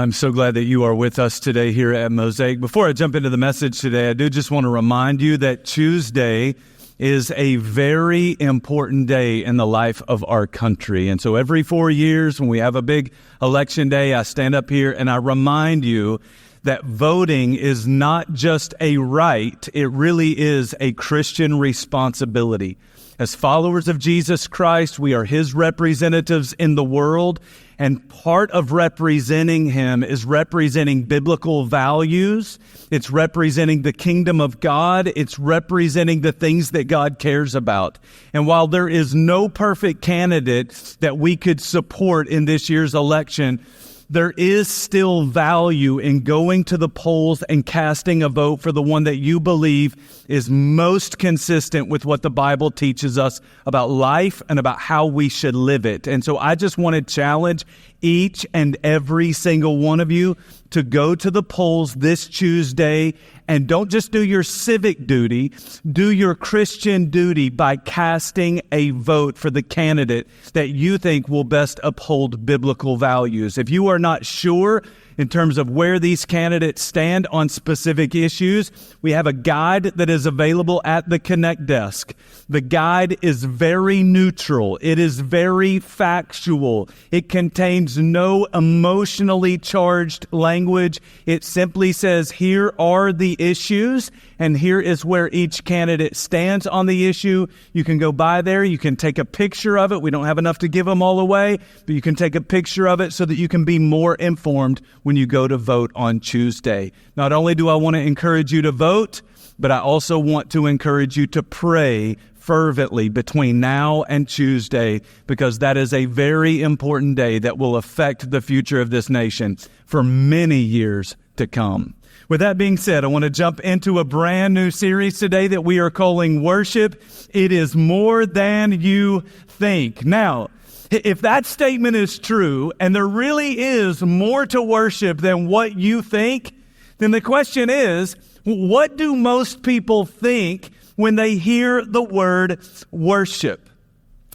I'm so glad that you are with us today here at Mosaic. Before I jump into the message today, I do just want to remind you that Tuesday is a very important day in the life of our country. And so every 4 years when we have a big election day, I stand up here and I remind you that voting is not just a right, it really is a Christian responsibility. As followers of Jesus Christ, we are His representatives in the world, and part of representing Him is representing biblical values. It's representing the kingdom of God. It's representing the things that God cares about. And while there is no perfect candidate that we could support in this year's election, there is still value in going to the polls and casting a vote for the one that you believe is most consistent with what the Bible teaches us about life and about how we should live it. And so I just want to challenge each and every single one of you to go to the polls this Tuesday, and don't just do your civic duty, do your Christian duty by casting a vote for the candidate that you think will best uphold biblical values. If you are not sure in terms of where these candidates stand on specific issues, we have a guide that is available at the Connect desk. The guide is very neutral. It is very factual. It contains no emotionally charged language. It simply says, here are the issues, and here is where each candidate stands on the issue. You can go by there. You can take a picture of it. We don't have enough to give them all away, but you can take a picture of it so that you can be more informed when you go to vote on Tuesday. Not only do I want to encourage you to vote, but I also want to encourage you to pray fervently between now and Tuesday, because that is a very important day that will affect the future of this nation for many years to come. With that being said, I want to jump into a brand new series today that we are calling Worship. It is more than you think. Now, if that statement is true, and there really is more to worship than what you think, then the question is, what do most people think when they hear the word worship?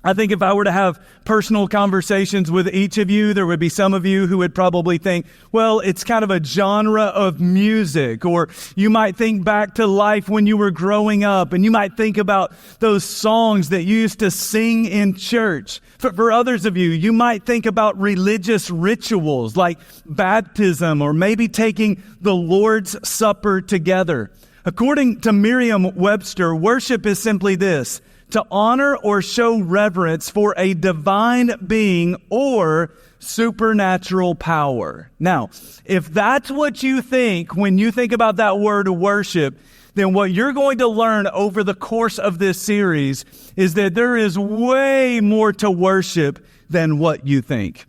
I think if I were to have personal conversations with each of you, there would be some of you who would probably think, well, it's kind of a genre of music. Or you might think back to life when you were growing up, and you might think about those songs that you used to sing in church. For others of you, you might think about religious rituals like baptism or maybe taking the Lord's Supper together. According to Merriam-Webster, worship is simply this: to honor or show reverence for a divine being or supernatural power. Now, if that's what you think when you think about that word worship, then what you're going to learn over the course of this series is that there is way more to worship than what you think.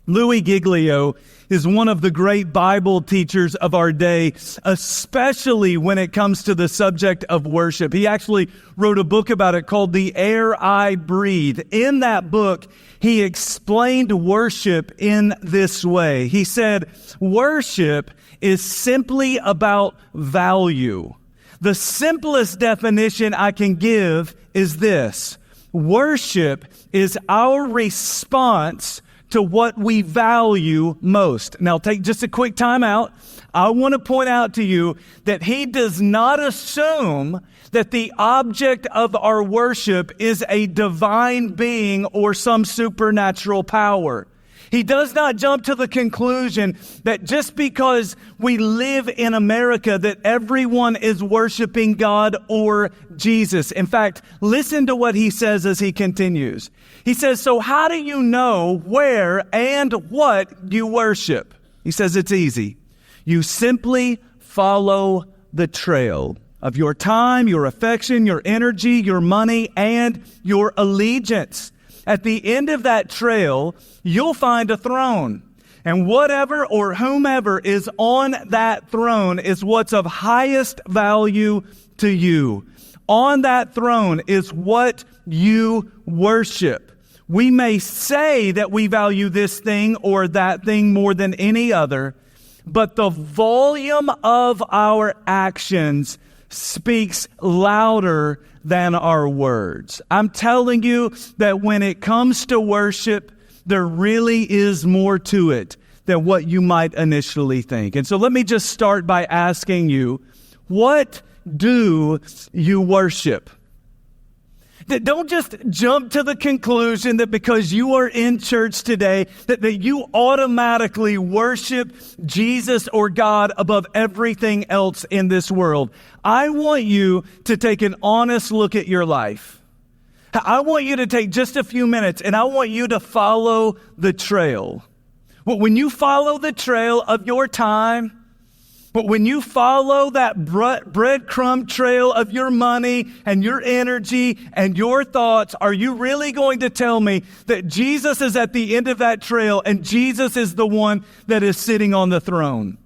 Louis Giglio is one of the great Bible teachers of our day, especially when it comes to the subject of worship. He actually wrote a book about it called The Air I Breathe. In that book, he explained worship in this way. He said, worship is simply about value. The simplest definition I can give is this: worship is our response to what we value most. Now, take just a quick time out. I want to point out to you that he does not assume that the object of our worship is a divine being or some supernatural power. He does not jump to the conclusion that just because we live in America that everyone is worshiping God or Jesus. In fact, listen to what he says as he continues. He says, so how do you know where and what you worship? He says it's easy. You simply follow the trail of your time, your affection, your energy, your money, and your allegiance. At the end of that trail, you'll find a throne. And whatever or whomever is on that throne is what's of highest value to you. On that throne is what you worship. We may say that we value this thing or that thing more than any other, but the volume of our actions speaks louder than our words. I'm telling you that when it comes to worship, there really is more to it than what you might initially think. And so let me just start by asking you, what do you worship? Don't just jump to the conclusion that because you are in church today, that you automatically worship Jesus or God above everything else in this world. I want you to take an honest look at your life. I want you to take just a few minutes and I want you to follow the trail. When you follow the trail of your time, but when you follow that breadcrumb trail of your money and your energy and your thoughts, are you really going to tell me that Jesus is at the end of that trail and Jesus is the one that is sitting on the throne?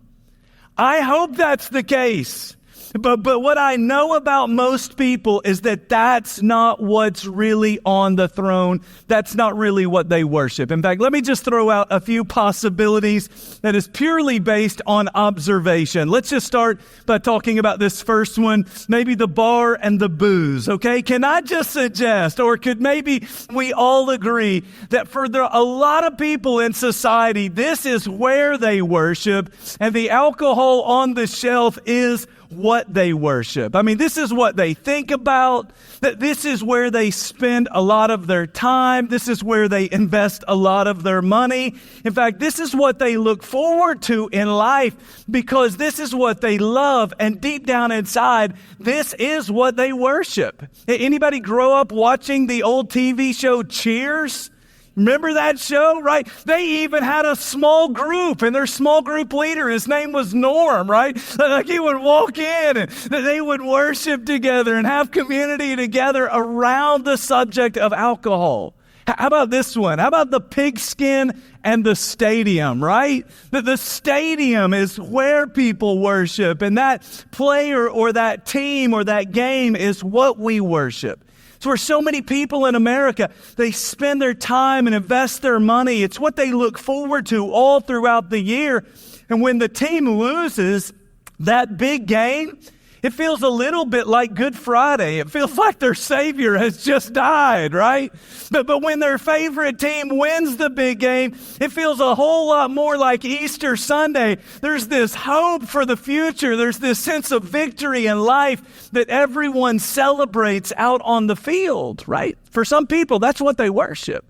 I hope that's the case. But what I know about most people is that that's not what's really on the throne. That's not really what they worship. In fact, let me just throw out a few possibilities that is purely based on observation. Let's just start by talking about this first one, maybe the bar and the booze, okay? Can I just suggest, or could maybe we all agree, that for a lot of people in society, this is where they worship, and the alcohol on the shelf is what they worship. I mean, this is what they think about, that this is where they spend a lot of their time. This is where they invest a lot of their money. In fact, this is what they look forward to in life because this is what they love. And deep down inside, this is what they worship. Anybody grow up watching the old TV show Cheers? Remember that show, right? They even had a small group, and their small group leader, his name was Norm, right? Like he would walk in and they would worship together and have community together around the subject of alcohol. How about this one? How about the pigskin and the stadium, right? The stadium is where people worship, and that player or that team or that game is what we worship. It's where so many people in America, they spend their time and invest their money. It's what they look forward to all throughout the year. And when the team loses that big game, it feels a little bit like Good Friday. It feels like their Savior has just died, right? But when their favorite team wins the big game, it feels a whole lot more like Easter Sunday. There's this hope for the future. There's this sense of victory in life that everyone celebrates out on the field, right? For some people, that's what they worship.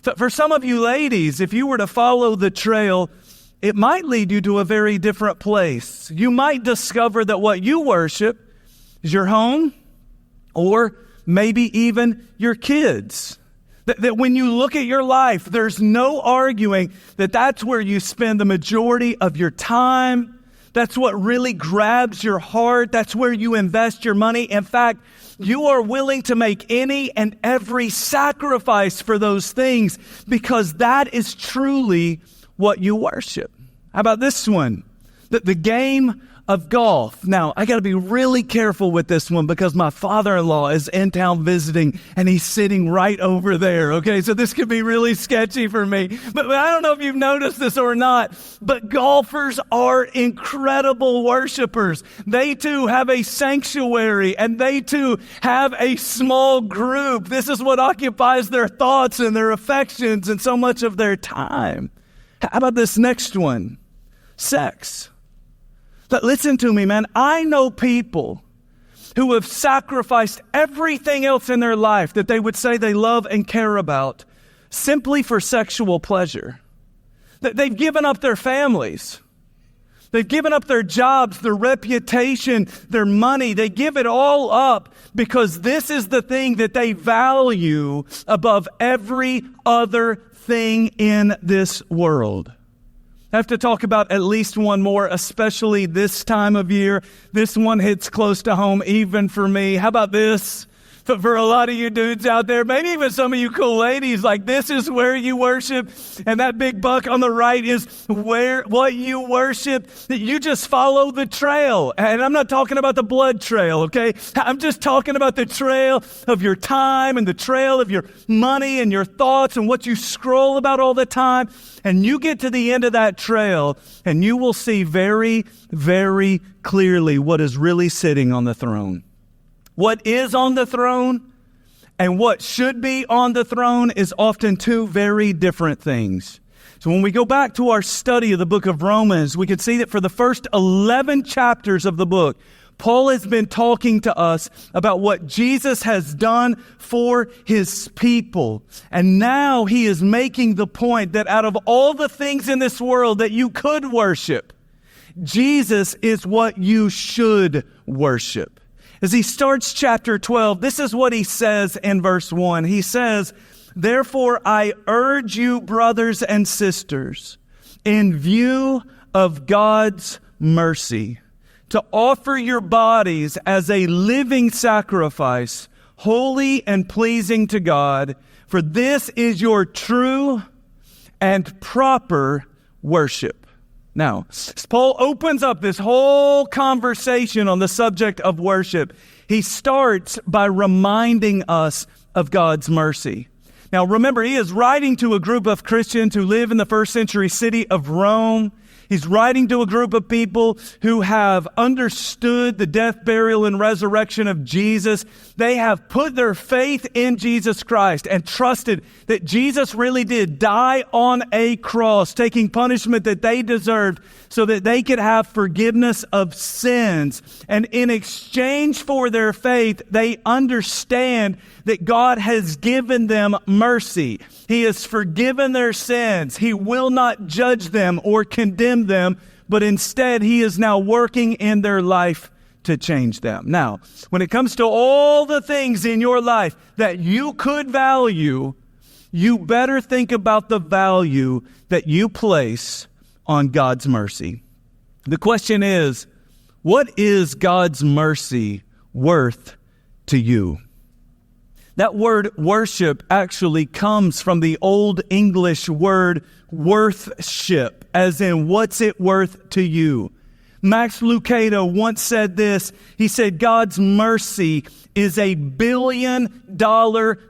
So for some of you ladies, if you were to follow the trail, it might lead you to a very different place. You might discover that what you worship is your home or maybe even your kids. That when you look at your life, there's no arguing that that's where you spend the majority of your time. That's what really grabs your heart. That's where you invest your money. In fact, you are willing to make any and every sacrifice for those things because that is truly what you worship. How about this one? The game of golf. Now, I got to be really careful with this one because my father-in-law is in town visiting and he's sitting right over there. Okay, so this could be really sketchy for me. But I don't know if you've noticed this or not, but golfers are incredible worshipers. They too have a sanctuary and they too have a small group. This is what occupies their thoughts and their affections and so much of their time. How about this next one? Sex. But listen to me, man. I know people who have sacrificed everything else in their life that they would say they love and care about simply for sexual pleasure. They've given up their families. They've given up their jobs, their reputation, their money. They give it all up because this is the thing that they value above every other thing in this world. I have to talk about at least one more, especially this time of year. This one hits close to home even for me. How about this? For a lot of you dudes out there, maybe even some of you cool ladies, like this is where you worship, and that big buck on the right is what you worship. You just follow the trail. And I'm not talking about the blood trail, okay? I'm just talking about the trail of your time and the trail of your money and your thoughts and what you scroll about all the time. And you get to the end of that trail, and you will see very, very clearly what is really sitting on the throne. What is on the throne and what should be on the throne is often two very different things. So when we go back to our study of the book of Romans, we can see that for the first 11 chapters of the book, Paul has been talking to us about what Jesus has done for his people. And now he is making the point that out of all the things in this world that you could worship, Jesus is what you should worship. As he starts chapter 12, this is what he says in verse 1. He says, "Therefore I urge you, brothers and sisters, in view of God's mercy, to offer your bodies as a living sacrifice, holy and pleasing to God, for this is your true and proper worship." Now, as Paul opens up this whole conversation on the subject of worship, he starts by reminding us of God's mercy. Now, remember, he is writing to a group of Christians who live in the first century city of Rome. He's writing to a group of people who have understood the death, burial, and resurrection of Jesus. They have put their faith in Jesus Christ and trusted that Jesus really did die on a cross, taking punishment that they deserved so that they could have forgiveness of sins. And in exchange for their faith, they understand that God has given them mercy. He has forgiven their sins. He will not judge them or condemn them, but instead he is now working in their life to change them. Now, when it comes to all the things in your life that you could value, you better think about the value that you place on God's mercy. The question is, what is God's mercy worth to you? That word worship actually comes from the Old English word worthship, as in what's it worth to you? Max Lucado once said this. He said, God's mercy is $1 billion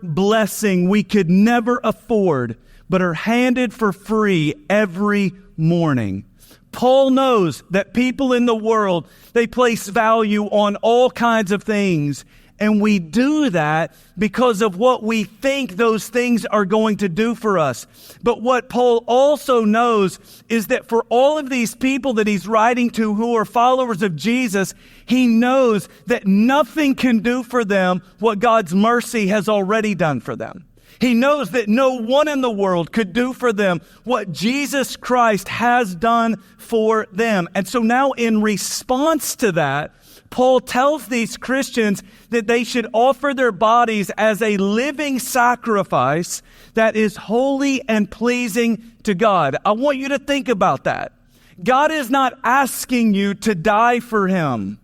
blessing we could never afford, but are handed for free every morning. Paul knows that people in the world, they place value on all kinds of things. And we do that because of what we think those things are going to do for us. But what Paul also knows is that for all of these people that he's writing to who are followers of Jesus, he knows that nothing can do for them what God's mercy has already done for them. He knows that no one in the world could do for them what Jesus Christ has done for them. And so now in response to that, Paul tells these Christians that they should offer their bodies as a living sacrifice that is holy and pleasing to God. I want you to think about that. God is not asking you to die for Him,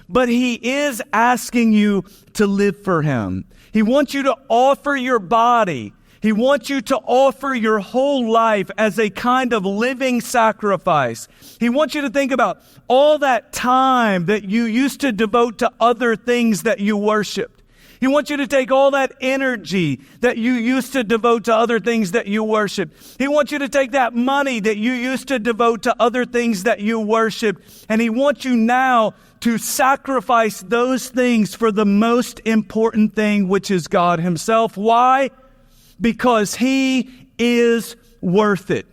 but He is asking you to live for Him. He wants you to offer your body. He wants you to offer your whole life as a kind of living sacrifice. He wants you to think about all that time that you used to devote to other things that you worshiped. He wants you to take all that energy that you used to devote to other things that you worship. He wants you to take that money that you used to devote to other things that you worship. And He wants you now to sacrifice those things for the most important thing, which is God Himself. Why? Because He is worth it.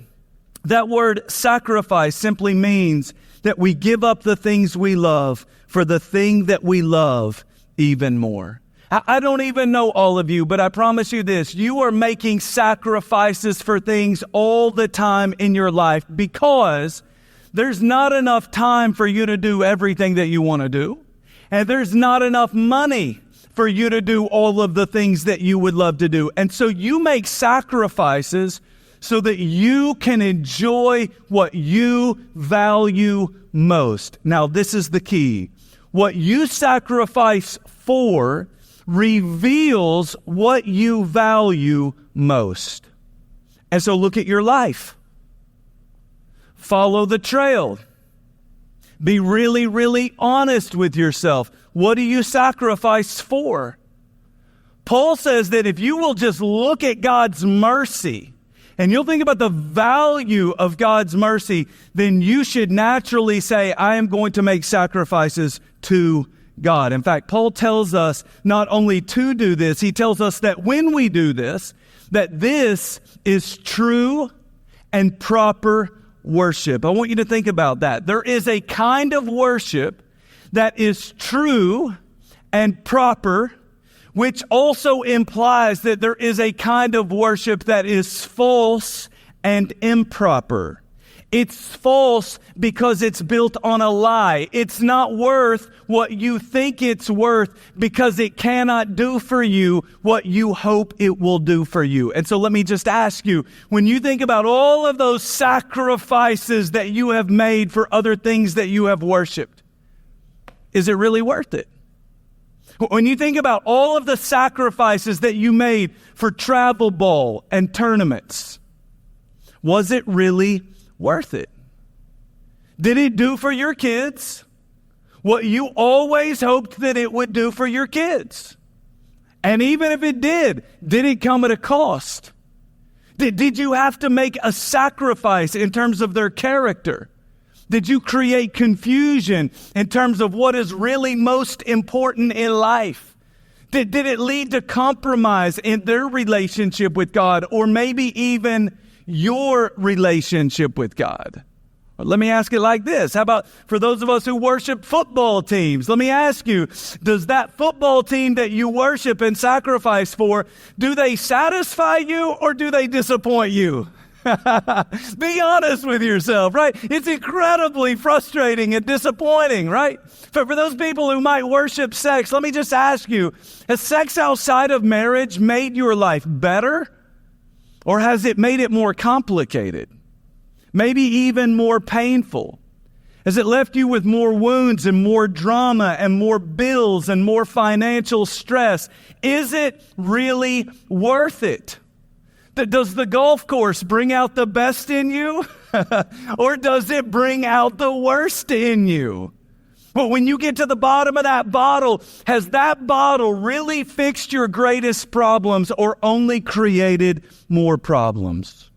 That word sacrifice simply means that we give up the things we love for the thing that we love even more. I don't even know all of you, but I promise you this, you are making sacrifices for things all the time in your life because there's not enough time for you to do everything that you want to do. And there's not enough money for you to do all of the things that you would love to do. And so you make sacrifices so that you can enjoy what you value most. Now, this is the key. What you sacrifice for reveals what you value most. And so look at your life. Follow the trail. Be really, really honest with yourself. What do you sacrifice for? Paul says that if you will just look at God's mercy and you'll think about the value of God's mercy, then you should naturally say, I am going to make sacrifices to God. In fact, Paul tells us not only to do this, he tells us that when we do this, that this is true and proper worship. I want you to think about that. There is a kind of worship that is true and proper, which also implies that there is a kind of worship that is false and improper. It's false because it's built on a lie. It's not worth what you think it's worth because it cannot do for you what you hope it will do for you. And so let me just ask you, when you think about all of those sacrifices that you have made for other things that you have worshiped, is it really worth it? When you think about all of the sacrifices that you made for travel ball and tournaments, was it really worth it? Did it do for your kids what you always hoped that it would do for your kids? And even if it did it come at a cost? Did you have to make a sacrifice in terms of their character? Did you create confusion in terms of what is really most important in life? Did it lead to compromise in their relationship with God, or maybe even your relationship with God? Or let me ask it like this. How about for those of us who worship football teams? Let me ask you, does that football team that you worship and sacrifice for, do they satisfy you or do they disappoint you? Be honest with yourself, right? It's incredibly frustrating and disappointing, right? For those people who might worship sex, let me just ask you, has sex outside of marriage made your life better? Or has it made it more complicated? Maybe even more painful? Has it left you with more wounds and more drama and more bills and more financial stress? Is it really worth it? Does the golf course bring out the best in you? Or does it bring out the worst in you? Well, when you get to the bottom of that bottle, has that bottle really fixed your greatest problems or only created more problems?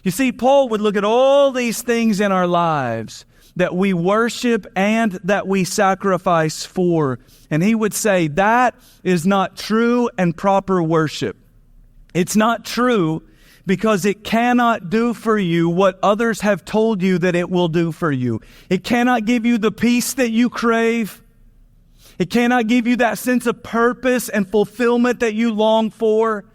You see, Paul would look at all these things in our lives that we worship and that we sacrifice for, and he would say that is not true and proper worship. It's not true because it cannot do for you what others have told you that it will do for you. It cannot give you the peace that you crave. It cannot give you that sense of purpose and fulfillment that you long for.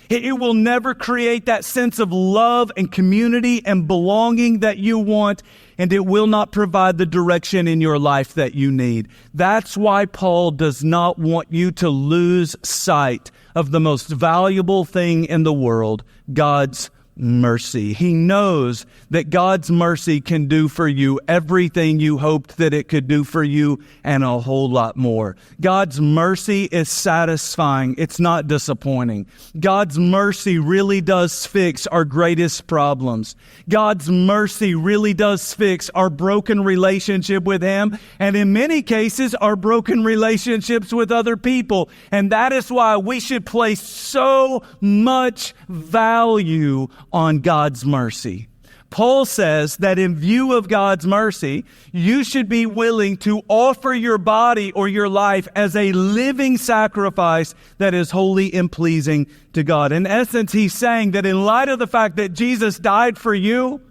It will never create that sense of love and community and belonging that you want, and it will not provide the direction in your life that you need. That's why Paul does not want you to lose sight of the most valuable thing in the world, God's mercy. He knows that God's mercy can do for you everything you hoped that it could do for you and a whole lot more. God's mercy is satisfying. It's not disappointing. God's mercy really does fix our greatest problems. God's mercy really does fix our broken relationship with Him, and in many cases, our broken relationships with other people. And that is why we should place so much value on God's mercy. Paul says that in view of God's mercy, you should be willing to offer your body or your life as a living sacrifice that is holy and pleasing to God. In essence, he's saying that in light of the fact that Jesus died for you,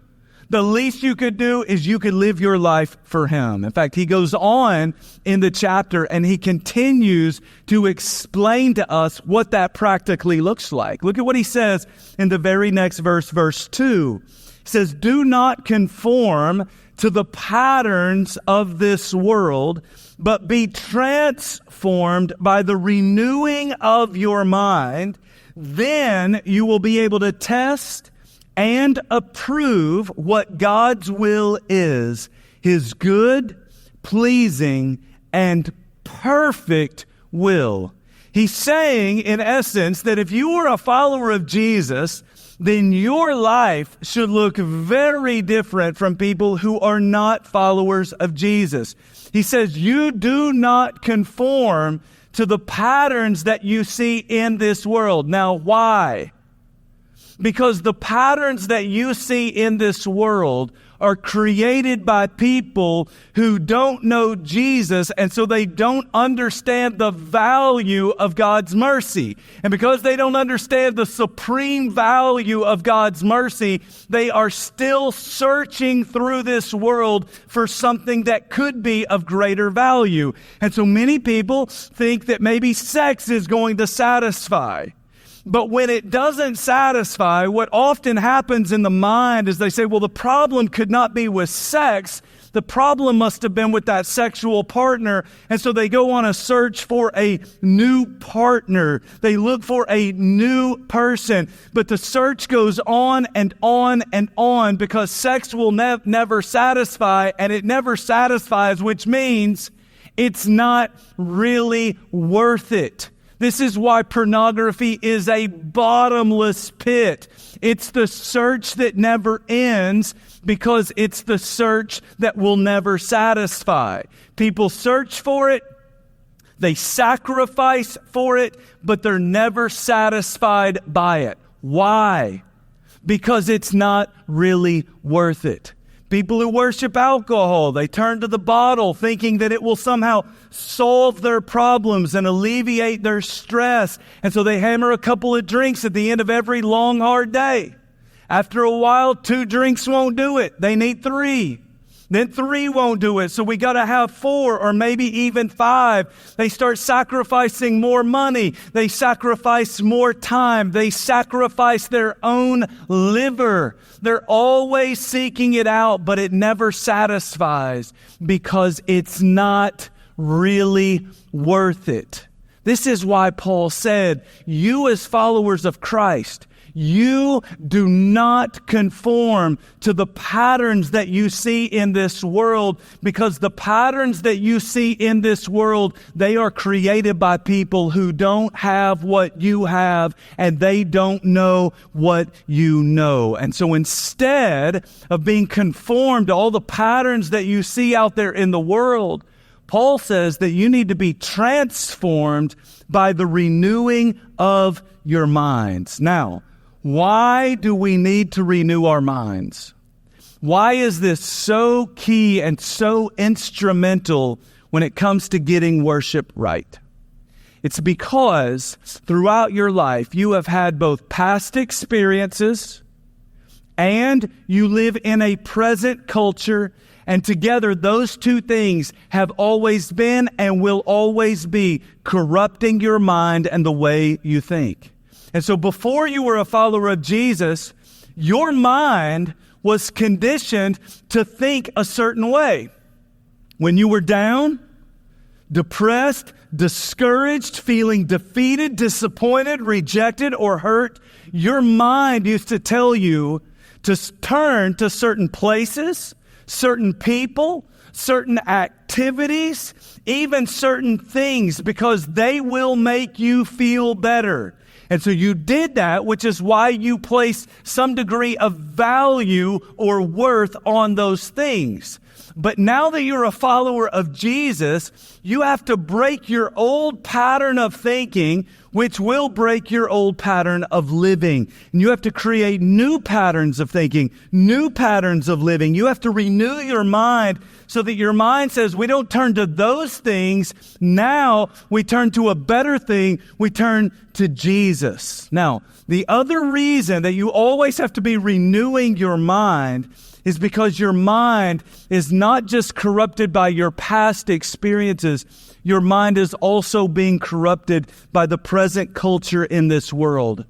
the least you could do is you could live your life for Him. In fact, he goes on in the chapter and he continues to explain to us what that practically looks like. Look at what he says in the very next verse, verse 2. He says, "Do not conform to the patterns of this world, but be transformed by the renewing of your mind. Then you will be able to test and approve what God's will is, His good, pleasing, and perfect will." He's saying, in essence, that if you are a follower of Jesus, then your life should look very different from people who are not followers of Jesus. He says, you do not conform to the patterns that you see in this world. Now, why? Because the patterns that you see in this world are created by people who don't know Jesus, and so they don't understand the value of God's mercy. And because they don't understand the supreme value of God's mercy, they are still searching through this world for something that could be of greater value. And so many people think that maybe sex is going to satisfy. But when it doesn't satisfy, what often happens in the mind is they say, well, the problem could not be with sex. The problem must have been with that sexual partner. And so they go on a search for a new partner. They look for a new person. But the search goes on and on and on because sex will never satisfy, and it never satisfies, which means it's not really worth it. This is why pornography is a bottomless pit. It's the search that never ends because it's the search that will never satisfy. People search for it, they sacrifice for it, but they're never satisfied by it. Why? Because it's not really worth it. People who worship alcohol, they turn to the bottle thinking that it will somehow solve their problems and alleviate their stress. And so they hammer a couple of drinks at the end of every long, hard day. After a while, 2 drinks won't do it. They need 3. Then 3 won't do it. So we got to have 4 or maybe even 5. They start sacrificing more money. They sacrifice more time. They sacrifice their own liver. They're always seeking it out, but it never satisfies because it's not really worth it. This is why Paul said, you as followers of Christ, you do not conform to the patterns that you see in this world, because the patterns that you see in this world, they are created by people who don't have what you have, and they don't know what you know. And so instead of being conformed to all the patterns that you see out there in the world, Paul says that you need to be transformed by the renewing of your minds. Now, why do we need to renew our minds? Why is this so key and so instrumental when it comes to getting worship right? It's because throughout your life, you have had both past experiences and you live in a present culture, and together those two things have always been and will always be corrupting your mind and the way you think. And so before you were a follower of Jesus, your mind was conditioned to think a certain way. When you were down, depressed, discouraged, feeling defeated, disappointed, rejected, or hurt, your mind used to tell you to turn to certain places, certain people, certain activities, even certain things, because they will make you feel better. And so you did that, which is why you place some degree of value or worth on those things. But now that you're a follower of Jesus, you have to break your old pattern of thinking, which will break your old pattern of living. And you have to create new patterns of thinking, new patterns of living. You have to renew your mind so that your mind says, we don't turn to those things. Now we turn to a better thing. We turn to Jesus. Now, the other reason that you always have to be renewing your mind is because your mind is not just corrupted by your past experiences. Your mind is also being corrupted by the present culture in this world.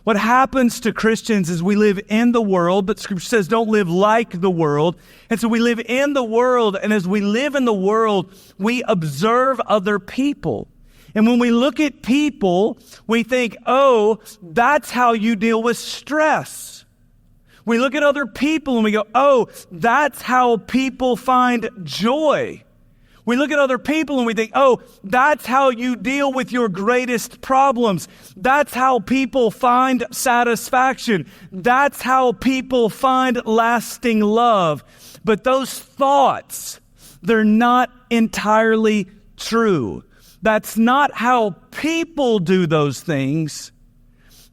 What happens to Christians is we live in the world, but Scripture says don't live like the world. And so we live in the world, and as we live in the world, we observe other people. And when we look at people, we think, oh, that's how you deal with stress. We look at other people and we go, oh, that's how people find joy. We look at other people and we think, oh, that's how you deal with your greatest problems. That's how people find satisfaction. That's how people find lasting love. But those thoughts, they're not entirely true. That's not how people do those things.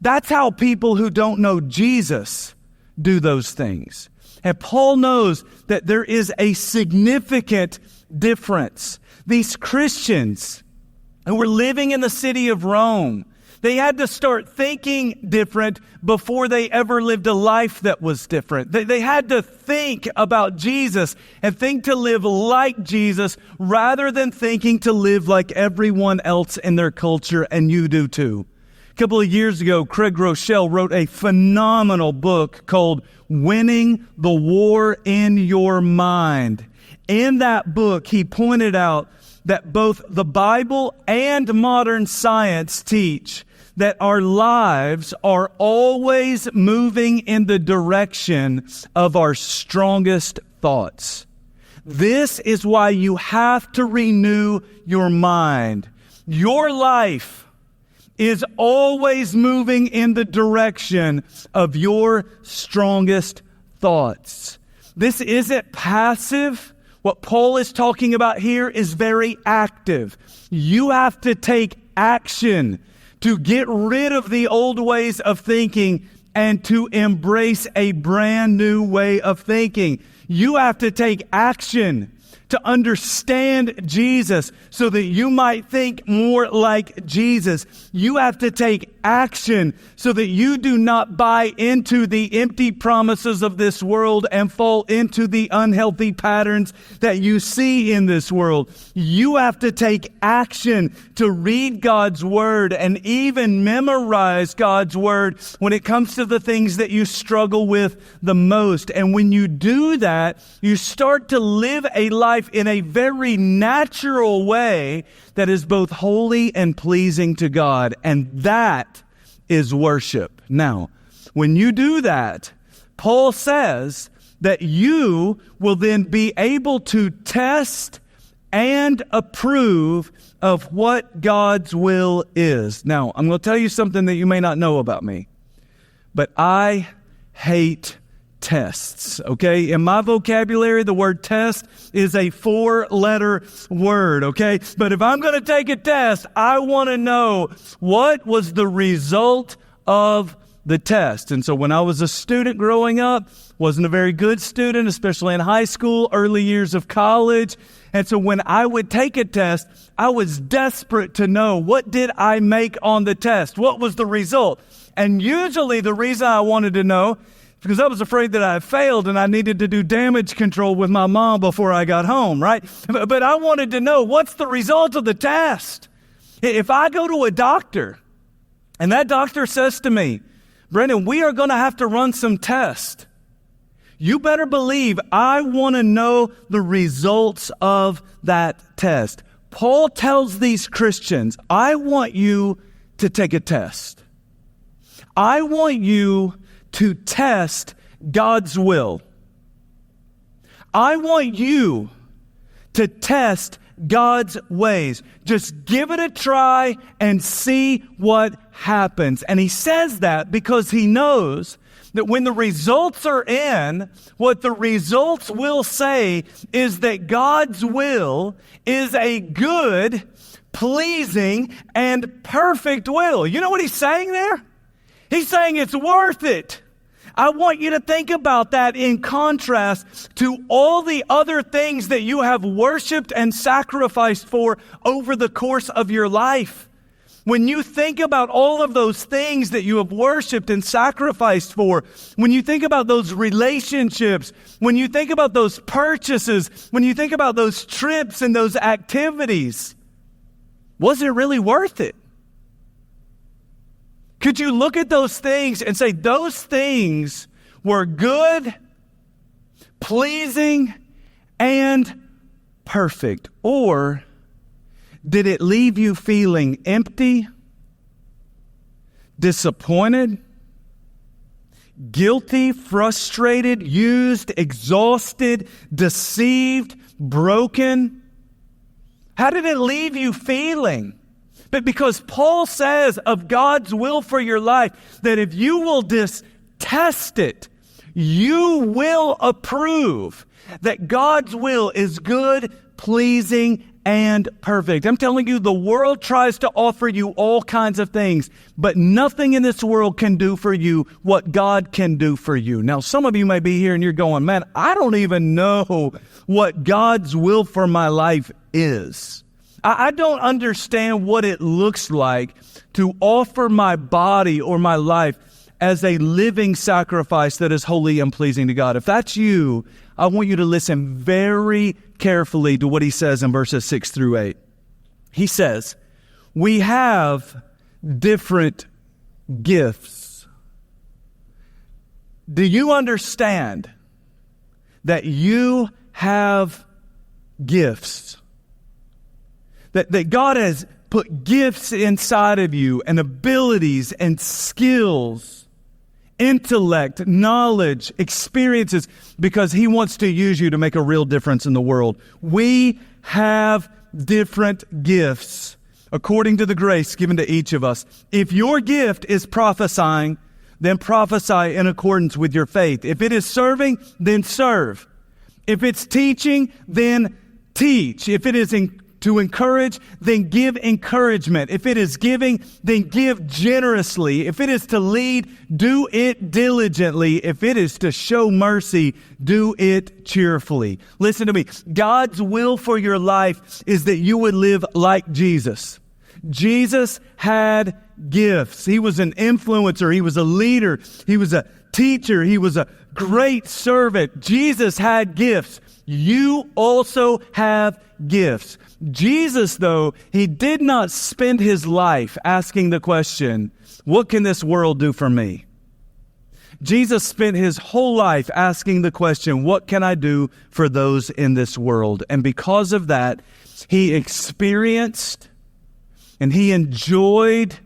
That's how people who don't know Jesus do those things. And Paul knows that there is a significant difference. These Christians who were living in the city of Rome, they had to start thinking different before they ever lived a life that was different. They had to think about Jesus and think to live like Jesus rather than thinking to live like everyone else in their culture, and you do too. A couple of years ago, Craig Rochelle wrote a phenomenal book called Winning the War in Your Mind. In that book, he pointed out that both the Bible and modern science teach that our lives are always moving in the direction of our strongest thoughts. This is why you have to renew your mind. Your life is always moving in the direction of your strongest thoughts. This isn't passive. What Paul is talking about here is very active. You have to take action to get rid of the old ways of thinking and to embrace a brand new way of thinking. You have to take action to understand Jesus so that you might think more like Jesus. You have to take action so that you do not buy into the empty promises of this world and fall into the unhealthy patterns that you see in this world. You have to take action to read God's Word and even memorize God's Word when it comes to the things that you struggle with the most. And when you do that, you start to live a life in a very natural way that is both holy and pleasing to God. And that is worship. Now, when you do that, Paul says that you will then be able to test and approve of what God's will is. Now, I'm going to tell you something that you may not know about me, but I hate tests, okay? In my vocabulary, the word test is a 4-letter word, okay? But if I'm going to take a test, I want to know what was the result of the test. And so when I was a student growing up, wasn't a very good student, especially in high school, early years of college. And so when I would take a test, I was desperate to know, what did I make on the test? What was the result? And usually the reason I wanted to know because I was afraid that I failed and I needed to do damage control with my mom before I got home, right? But I wanted to know, what's the result of the test? If I go to a doctor and that doctor says to me, Brendan, we are going to have to run some tests, you better believe I want to know the results of that test. Paul tells these Christians, I want you to take a test. I want you to test God's will. I want you to test God's ways. Just give it a try and see what happens. And he says that because he knows that when the results are in, what the results will say is that God's will is a good, pleasing, and perfect will. You know what he's saying there? He's saying it's worth it. I want you to think about that in contrast to all the other things that you have worshiped and sacrificed for over the course of your life. When you think about all of those things that you have worshiped and sacrificed for, when you think about those relationships, when you think about those purchases, when you think about those trips and those activities, was it really worth it? Could you look at those things and say those things were good, pleasing, and perfect? Or did it leave you feeling empty, disappointed, guilty, frustrated, used, exhausted, deceived, broken? How did it leave you feeling? But because Paul says of God's will for your life that if you will just test it, you will approve. that God's will is good, pleasing, and perfect. I'm telling you, the world tries to offer you all kinds of things, but nothing in this world can do for you what God can do for you. Now, some of you may be here and you're going, man, I don't even know what God's will for my life is. I don't understand what it looks like to offer my body or my life as a living sacrifice that is holy and pleasing to God. If that's you, I want you to listen very carefully to what he says in verses 6 through 8. He says, we have different gifts. Do you understand that you have gifts? That God has put gifts inside of you and abilities and skills, intellect, knowledge, experiences, because he wants to use you to make a real difference in the world. We have different gifts according to the grace given to each of us. If your gift is prophesying, then prophesy in accordance with your faith. If it is serving, then serve. If it's teaching, then teach. If it is to encourage, then give encouragement. If it is giving, then give generously. If it is to lead, do it diligently. If it is to show mercy, do it cheerfully. Listen to me. God's will for your life is that you would live like Jesus. Jesus had gifts. He was an influencer. He was a leader. He was a teacher. He was a great servant. Jesus had gifts. You also have gifts. Jesus, though, he did not spend his life asking the question, what can this world do for me? Jesus spent his whole life asking the question, what can I do for those in this world? And because of that, he experienced and he enjoyed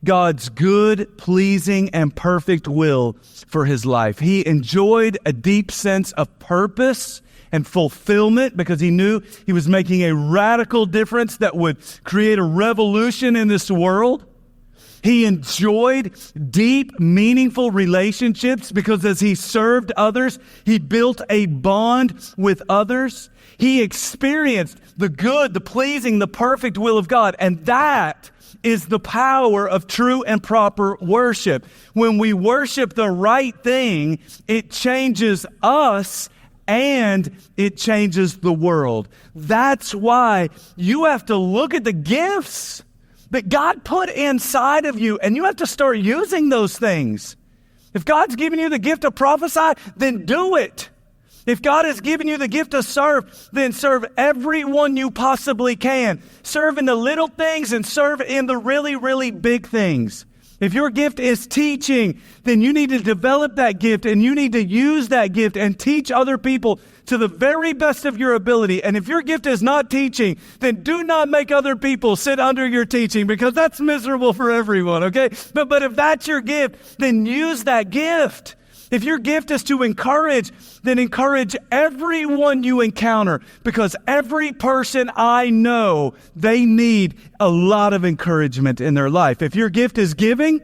God's good, pleasing, and perfect will for his life. He enjoyed a deep sense of purpose and fulfillment because he knew he was making a radical difference that would create a revolution in this world. He enjoyed deep, meaningful relationships because as he served others, he built a bond with others. He experienced the good, the pleasing, the perfect will of God. And that is the power of true and proper worship. When we worship the right thing, it changes us and it changes the world. That's why you have to look at the gifts that God put inside of you, and you have to start using those things. If God's given you the gift of prophesy, then do it. If God has given you the gift to serve, then serve everyone you possibly can. Serve in the little things and serve in the really, really big things. If your gift is teaching, then you need to develop that gift and you need to use that gift and teach other people to the very best of your ability. And if your gift is not teaching, then do not make other people sit under your teaching because that's miserable for everyone, okay? But if that's your gift, then use that gift. If your gift is to encourage, then encourage everyone you encounter because every person I know, they need a lot of encouragement in their life. If your gift is giving,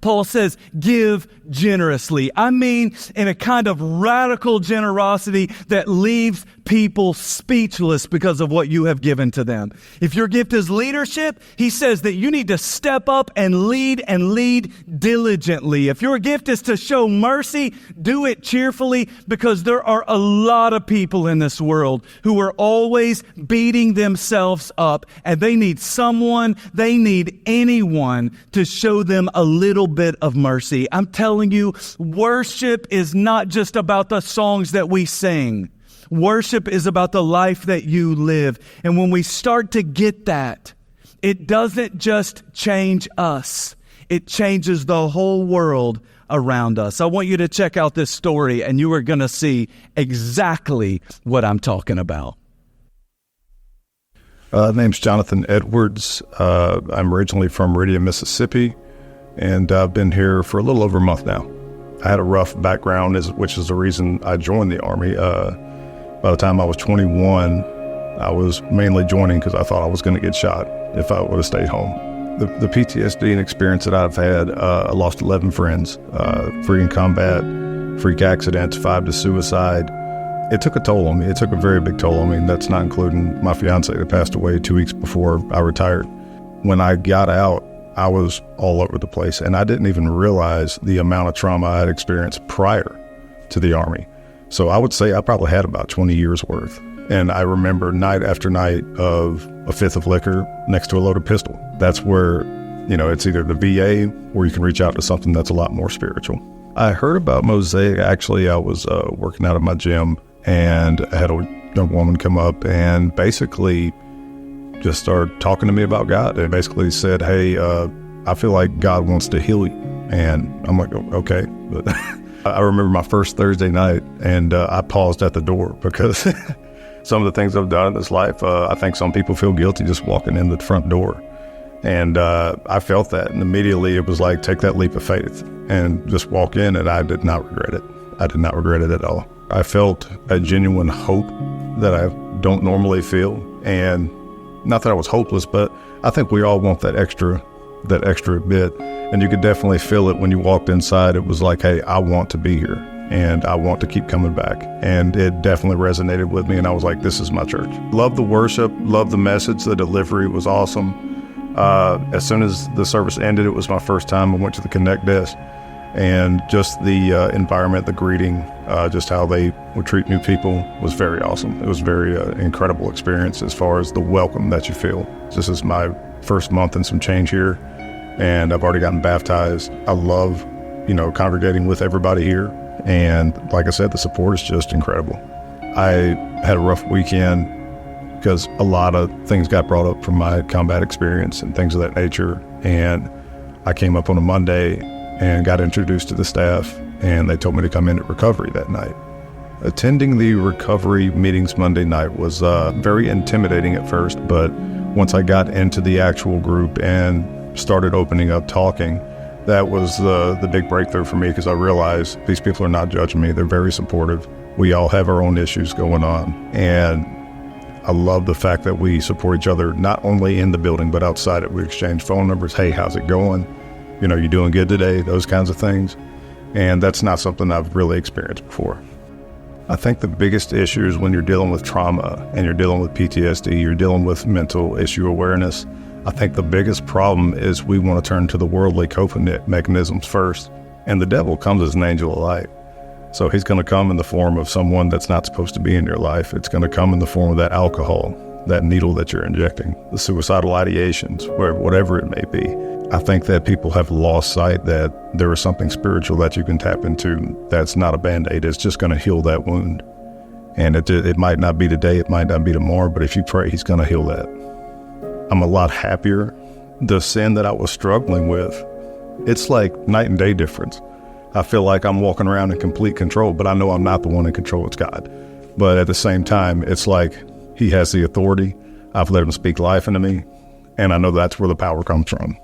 Paul says, give generously. I mean, in a kind of radical generosity that leaves people speechless because of what you have given to them. If your gift is leadership, he says that you need to step up and lead diligently. If your gift is to show mercy, do it cheerfully because there are a lot of people in this world who are always beating themselves up and they need anyone to show them a little bit of mercy. I'm telling you, worship is not just about the songs that we sing. Worship is about the life that you live. And when we start to get that, it doesn't just change us. It changes the whole world around us. I want you to check out this story and you are going to see exactly what I'm talking about. Name's Jonathan Edwards. I'm originally from Meridian, Mississippi, and I've been here for a little over a month now. I had a rough background, which is the reason I joined the Army. By the time I was 21, I was mainly joining because I thought I was going to get shot if I would have stayed home. The PTSD and experience that I've had, I lost 11 friends, 3 in combat, freak accidents, 5 to suicide. it took a toll on me. It took a very big toll on me. And that's not including my fiance that passed away 2 weeks before I retired. When I got out, I was all over the place, and I didn't even realize the amount of trauma I had experienced prior to the Army. So I would say I probably had about 20 years worth. And I remember night after night of a fifth of liquor next to a loaded pistol. That's where, it's either the VA or you can reach out to something that's a lot more spiritual. I heard about Mosaic. Actually, I was working out at my gym, and I had a young woman come up and basically just started talking to me about God, and basically said, hey, I feel like God wants to heal you. And I'm like, okay. But I remember my first Thursday night, and I paused at the door because some of the things I've done in this life, I think some people feel guilty just walking in the front door. And I felt that, and immediately it was like, take that leap of faith and just walk in, and I did not regret it. I did not regret it at all. I felt a genuine hope that I don't normally feel, and not that I was hopeless, but I think we all want that extra bit, and you could definitely feel it when you walked inside. It was like, hey, I want to be here, and I want to keep coming back, and it definitely resonated with me, and I was like, this is my church. Love the worship, love the message, the delivery was awesome. As soon as the service ended, it was my first time. I went to the Connect desk, and just the environment, the greeting, just how they would treat new people was very awesome. It was a very incredible experience as far as the welcome that you feel. This is my first month and some change here, and I've already gotten baptized. I love, congregating with everybody here, and like I said, the support is just incredible. I had a rough weekend because a lot of things got brought up from my combat experience and things of that nature, and I came up on a Monday and got introduced to the staff, and they told me to come in at recovery that night. Attending the recovery meetings Monday night was very intimidating at first, but once I got into the actual group and started opening up, talking, that was the big breakthrough for me, because I realized these people are not judging me. They're very supportive. We all have our own issues going on, and I love the fact that we support each other, not only in the building, but outside it. We exchange phone numbers. Hey, how's it going? You doing good today? Those kinds of things. And that's not something I've really experienced before. I think the biggest issue is when you're dealing with trauma and you're dealing with PTSD, you're dealing with mental issue awareness. I think the biggest problem is we want to turn to the worldly coping mechanisms first. And the devil comes as an angel of light. So he's going to come in the form of someone that's not supposed to be in your life. It's going to come in the form of that alcohol, that needle that you're injecting, the suicidal ideations, whatever it may be. I think that people have lost sight that there is something spiritual that you can tap into that's not a Band-Aid. It's just going to heal that wound. And it might not be today, it might not be tomorrow, but if you pray, he's going to heal that. I'm a lot happier. The sin that I was struggling with, it's like night and day difference. I feel like I'm walking around in complete control, but I know I'm not the one in control, it's God. But at the same time, it's like he has the authority. I've let him speak life into me, and I know that's where the power comes from.